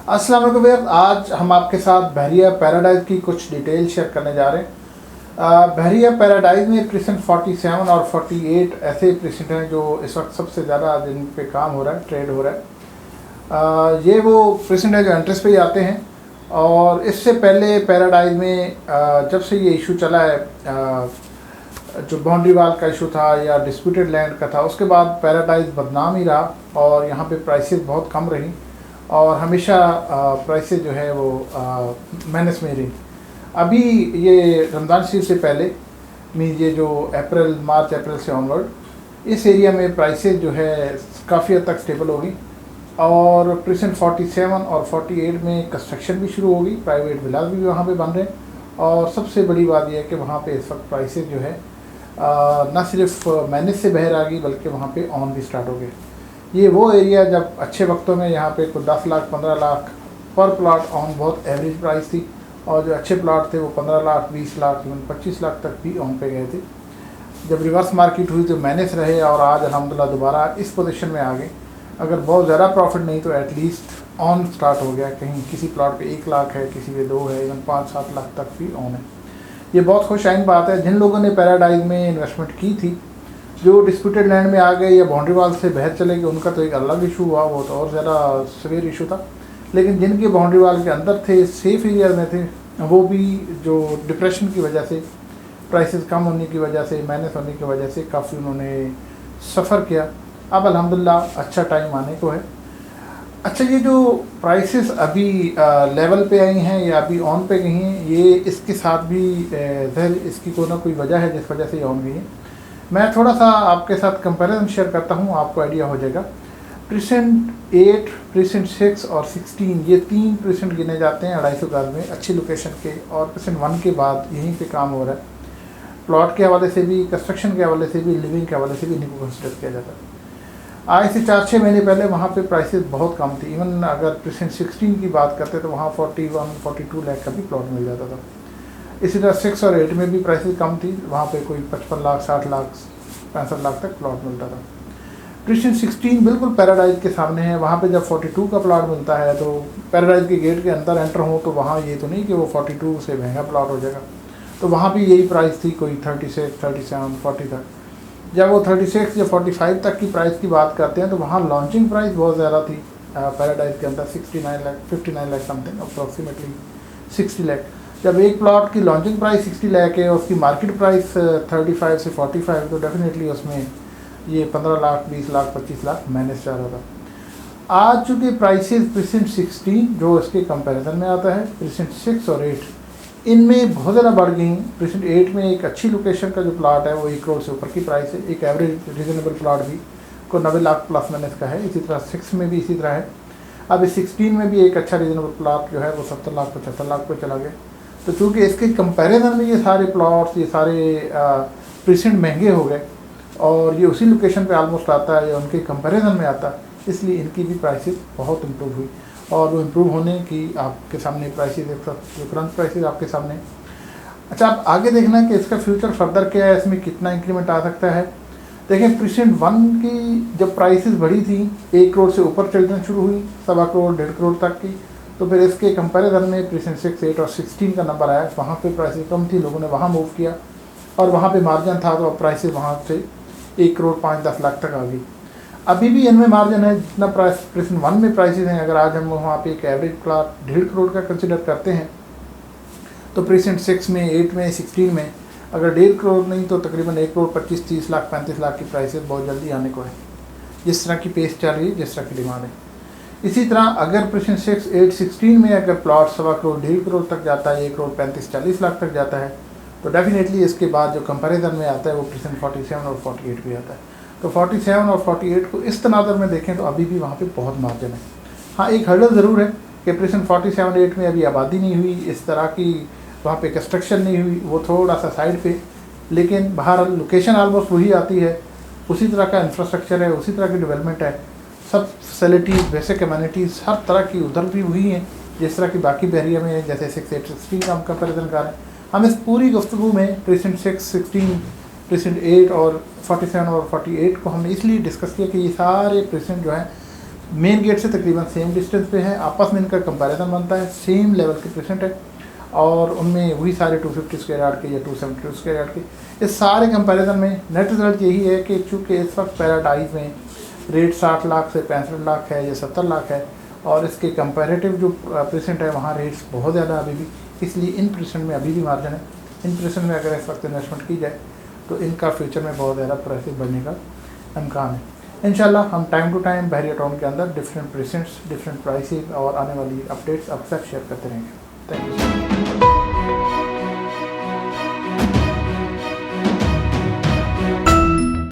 अस्सलाम वालेकुम व्यूअर्स, आज हम आपके साथ बहरिया पैराडाइज की कुछ डिटेल शेयर करने जा रहे हैं। बहरिया पैराडाइज में प्रेसेंट 47 और 48 ऐसे प्रेसेंट हैं जो इस वक्त सबसे ज़्यादा जिन पे काम हो रहा है, ट्रेड हो रहा है। ये वो प्रेसेंट है जो इंटरेस्ट पे ही आते हैं। और इससे पहले पैराडाइज में जब से ये इशू चला है, जो बाउंड्री वाल का इशू था या डिस्प्यूटेड लैंड का था, उसके बाद पैराडाइज बदनाम ही रहा और यहाँ पे प्राइसेस बहुत कम रही और हमेशा प्राइसेस जो है वो माइनस में रही। अभी ये रमज़ान शरीफ से पहले मीन ये जो मार्च अप्रैल से ऑनवर्ड इस एरिया में प्राइसेस जो है काफ़ी हद तक स्टेबल होगी और प्रेजेंट 47 और 48 में कंस्ट्रक्शन भी शुरू होगी, प्राइवेट विलास भी वहाँ पे बन रहे हैं। और सबसे बड़ी बात यह है कि वहाँ पे इस वक्त प्राइसेस जो है न सिर्फ मैनेज से बाहर आ गई बल्कि वहाँ पे ऑन भी स्टार्ट हो गए। ये वो एरिया जब अच्छे वक्तों में यहाँ पे कोई 10 लाख 15 लाख पर प्लाट ऑन बहुत एवरेज प्राइस थी और जो अच्छे प्लाट थे वो 15 लाख 20 लाख इवन 25 लाख तक भी ऑन पे गए थे। जब रिवर्स मार्केट हुई तो मैनेज रहे और आज अल्हम्दुलिल्लाह दोबारा इस पोजीशन में आ गए। अगर बहुत ज़्यादा प्रॉफिट नहीं तो एटलीस्ट ऑन स्टार्ट हो गया। कहीं किसी प्लाट पे 1 लाख है, किसी पे 2 है, इवन 5-7 लाख तक भी ऑन है। ये बहुत खुशाइन बात है। जिन लोगों ने पैराडाइज में इन्वेस्टमेंट की थी, जो डिस्प्यूटेड लैंड में आ गए या बाउंड्री वाल से बाहर चले गए, उनका तो एक अलग इशू हुआ, वो तो और ज़्यादा सवेर इशू था। लेकिन जिनके बाउंड्री वाल के अंदर थे, सेफ एरिया में थे, वो भी जो डिप्रेशन की वजह से, प्राइसेस कम होने की वजह से, माइनस होने की वजह से काफ़ी उन्होंने सफ़र किया। अब अल्हम्दुलिल्लाह अच्छा टाइम आने को है। अच्छा, ये जो प्राइसेस अभी लेवल पे आई हैं या अभी ऑन पे गई हैं, ये इसके साथ भी ज़ाहिर इसकी कोई ना कोई वजह है जिस वजह से ये ऑन गई है। मैं थोड़ा सा आपके साथ कंपैरिजन शेयर करता हूँ, आपको आइडिया हो जाएगा। प्रेसेंट 8, प्रेसेंट 6 और 16 ये 3 प्रेसेंट गिने जाते हैं 250 गज में अच्छी लोकेशन के। और प्रेसेंट 1 के बाद यहीं पे काम हो रहा है। प्लॉट के हवाले से भी, कंस्ट्रक्शन के हवाले से भी, लिविंग के हवाले से भी इन्हीं को कंसिडर किया जाता है। आज से 4-6 महीने पहले वहाँ पे प्राइसेस बहुत कम थी। इवन अगर प्रेसेंट 16 की बात करते तो वहाँ 41-42 लाख का भी प्लॉट मिल जाता था। इसी तरह 6 और 8 में भी प्राइसेस कम थी, वहाँ पे कोई 55 लाख 60 लाख 65 लाख तक प्लॉट मिलता था। प्रेसेंट 16 बिल्कुल पैराडाइज के सामने है। वहाँ पे जब 42 का प्लॉट मिलता है तो पैराडाइज के गेट के अंदर एंटर हो तो वहाँ ये तो नहीं कि वो 42 से महंगा प्लॉट हो जाएगा। तो वहाँ भी यही प्राइस थी, कोई 36, 37, 40 तक। जब वो 36 या 45 तक की प्राइस की बात करते हैं तो वहाँ लॉन्चिंग प्राइस बहुत ज़्यादा थी पैराडाइज के अंदर, 69 लाख 59 लाख समथिंग, अप्रॉक्सीमेटली 60 लाख। जब एक प्लॉट की लॉन्चिंग प्राइस 60 लाख है और उसकी मार्केट प्राइस 35 से 45, तो डेफिनेटली उसमें ये 15 लाख 20 लाख 25 लाख मैनेज जा रहा था। आज चूँकि प्राइसेस प्रेसेंट 16 जो इसके कंपैरिजन में आता है, प्रेसेंट 6 और 8 इनमें बहुत ज़्यादा बढ़ गई। प्रेसेंट 8 में एक अच्छी लोकेशन का जो प्लाट है वो 1 करोड़ से ऊपर की प्राइस है। एक एवरेज रीजनेबल प्लाट भी को 90 लाख प्लस माइनस का है। इसी तरह 6 में भी इसी तरह है। अब इस 16 में भी एक अच्छा रीजनेबल प्लाट जो है वो 70 लाख 75 लाख पर चला गया। तो चूँकि इसके कंपैरिजन में ये सारे प्लॉट्स, ये सारे प्रेसेंट महंगे हो गए और ये उसी लोकेशन पे ऑलमोस्ट आता है या उनके कंपैरिजन में आता है, इसलिए इनकी भी प्राइसेस बहुत इम्प्रूव हुई। और वो इम्प्रूव होने की आपके सामने प्राइसेस, जो करंट प्राइसेस आपके सामने। अच्छा, आप आगे देखना है कि इसका फ्यूचर फर्दर क्या है, इसमें कितना इंक्रीमेंट आ सकता है। देखें, प्रेसेंट 1 की जब प्राइसेस बढ़ी थी 1 करोड़ से ऊपर चलना शुरू हुई, 1.25 करोड़ 1.5 करोड़ तक की, तो फिर इसके कंपैरिजन में प्रेसेंट 6, 8 और 16 का नंबर आया। वहाँ पे प्राइसेस कम थी, लोगों ने वहाँ मूव किया और वहाँ पे मार्जिन था, तो अब प्राइसेस वहाँ से 1 करोड़ 5-10 लाख तक आ गई। अभी भी इनमें मार्जिन है जितना प्राइस प्रेसेंट 1 में प्राइसेस हैं। अगर आज हम वहाँ पे एक एवरेज प्लॉट 1.5 करोड़ का कंसिडर करते हैं तो प्रेसेंट 6 में, 8 में, 16 में अगर 1.5 करोड़ नहीं तो तकरीबन 1 करोड़ 25-30 लाख 35 लाख की प्राइसेस बहुत जल्दी आने को है, जिस तरह की पेस चल रही है, जिस तरह की डिमांड है। इसी तरह अगर प्रेसेंट 6, 8, 16 में अगर प्लॉट 1.25 करोड़ 1.5 करोड़ तक जाता है, 1 करोड़ 35-40 लाख तक जाता है, तो डेफिनेटली इसके बाद जो कंपैरिजन में आता है वो प्रेसेंट 47 और 48 भी आता है। तो 47 और 48 को इस तनाज़र में देखें तो अभी भी वहाँ पे बहुत मार्जिन है। हाँ, एक हर्डल ज़रूर है कि प्रेसेंट 47-8 में अभी आबादी नहीं हुई, इस तरह की वहाँ पे कंस्ट्रक्शन नहीं हुई, वो थोड़ा सा साइड पे, लेकिन बाहर लोकेशन ऑलमोस्ट वही आती है, उसी तरह का इंफ्रास्ट्रक्चर है, उसी तरह की डेवलपमेंट है, सब फैसिलिटीज़, बेसिक कम्युनिटीज़ हर तरह की उधर भी हुई हैं जिस तरह की बाकी बहरिया में है। जैसे 6, 8, 16 का हम कंपेरिजन कर रहे हैं। हम इस पूरी गुफ्तगू में प्रेसेंट 6, 16, प्रेसेंट 8 और 47 और 48 को हमने इसलिए डिस्कस किया कि ये सारे प्रेसेंट जो हैं मेन गेट से तकरीबन सेम डिस्टेंस पे है, आपस में इनका कंपैरिजन बनता है, सेम लेवल के पेशेंट है और उनमें वही सारे 250 स्क्वायर यार्ड के या 272 स्क्वायर यार्ड के। इस सारे कंपैरिजन में नेट रिजल्ट यही है कि चूँकि इस वक्त पैराडाइज में रेट 60 लाख से 65 लाख है या 70 लाख है और इसके कंपैरेटिव जो पेशेंट है वहाँ रेट्स बहुत ज़्यादा अभी भी, इसलिए इन पेशेंट में अभी भी मार्जिन है। इन पेशेंट में अगर इस वक्त इन्वेस्टमेंट की जाए तो इनका फ्यूचर में बहुत ज़्यादा प्राइसेस बढ़ने का इम्कान है। इंशाल्लाह हम time to time Bahria Town के अंदर डिफरेंट पेशेंट्स, डिफरेंट प्राइसेस और आने वाली अपडेट्स अब तक शेयर करते रहेंगे। Thank you.